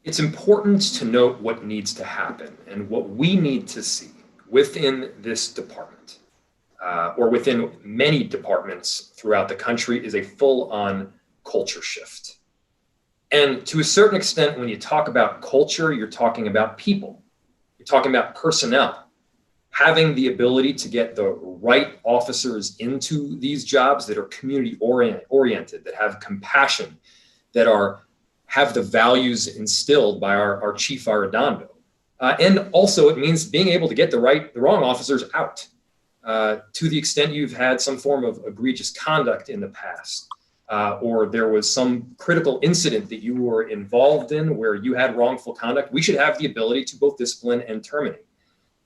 It's important to note what needs to happen and what we need to see within this department, or within many departments throughout the country, is a full-on culture shift. And to a certain extent, when you talk about culture, you're talking about people. You're talking about personnel. Having the ability to get the right officers into these jobs that are community oriented, that have compassion, that have the values instilled by our chief Arredondo. And also it means being able to get the wrong officers out. To the extent you've had some form of egregious conduct in the past, or there was some critical incident that you were involved in where you had wrongful conduct, we should have the ability to both discipline and terminate.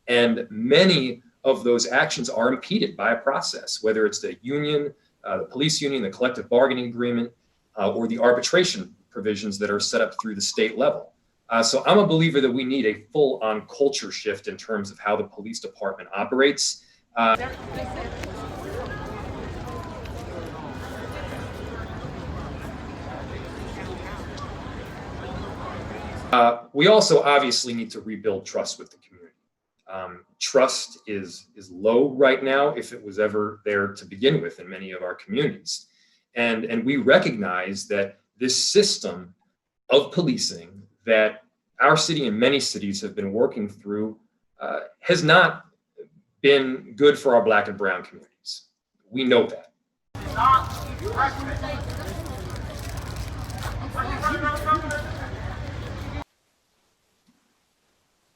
And many of those actions are impeded by a process, whether it's the union, the police union, the collective bargaining agreement, or the arbitration provisions that are set up through the state level. So I'm a believer that we need a full-on culture shift in terms of how the police department operates. We also obviously need to rebuild trust with the community. Trust is low right now, if it was ever there to begin with in many of our communities. And we recognize that this system of policing that our city and many cities have been working through has not been good for our Black and brown communities. We know that.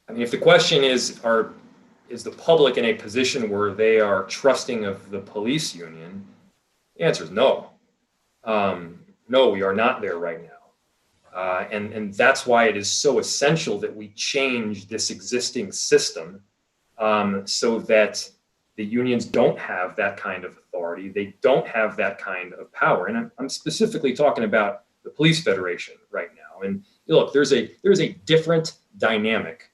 I mean, if the question is the public in a position where they are trusting of the police union, the answer is no. No, we are not there right now. And that's why it is so essential that we change this existing system so that the unions don't have that kind of authority. They don't have that kind of power. And I'm specifically talking about the Police Federation right now. And look, there's a different dynamic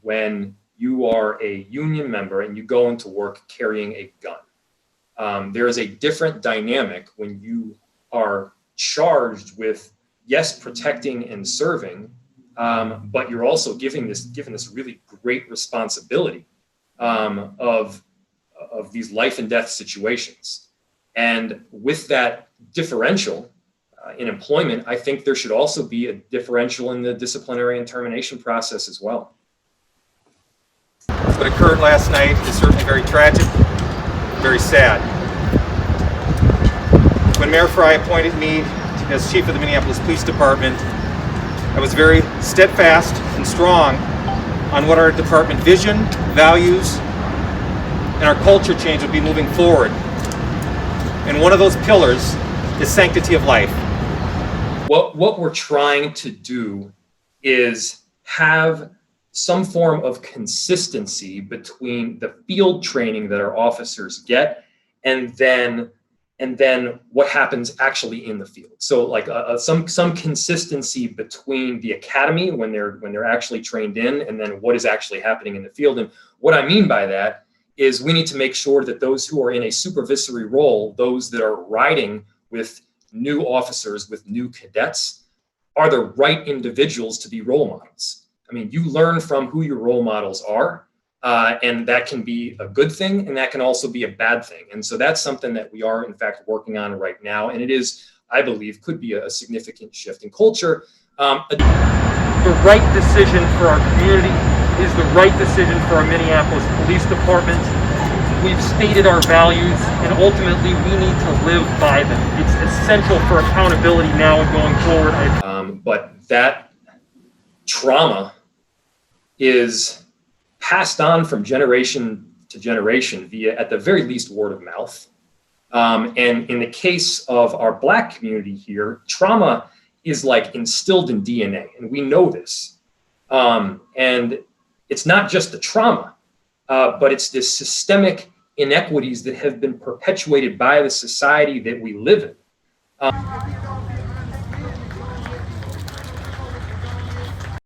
when you are a union member and you go into work carrying a gun. There is a different dynamic when you are charged with, yes, protecting and serving, but you're also given this really great responsibility of these life and death situations. And with that differential in employment, I think there should also be a differential in the disciplinary and termination process as well. What occurred last night is certainly very tragic, very sad. When Mayor Frey appointed me as chief of the Minneapolis Police Department, I was very steadfast and strong on what our department vision, values, and our culture change would be moving forward. And one of those pillars is sanctity of life. What we're trying to do is have some form of consistency between the field training that our officers get and then what happens actually in the field. So like some consistency between the academy when they're actually trained in, and then what is actually happening in the field. And what I mean by that is we need to make sure that those who are in a supervisory role, those that are riding with new officers, with new cadets, are the right individuals to be role models. I mean, you learn from who your role models are, and that can be a good thing, and that can also be a bad thing. And so that's something that we are, in fact, working on right now. And it is, I believe, could be a significant shift in culture. The right decision for our community is the right decision for our Minneapolis Police Department. We've stated our values, and ultimately we need to live by them. It's essential for accountability now and going forward. But that trauma is passed on from generation to generation via, at the very least, word of mouth. And in the case of our Black community here, trauma is like instilled in DNA, and we know this. And it's not just the trauma, but it's the systemic inequities that have been perpetuated by the society that we live in.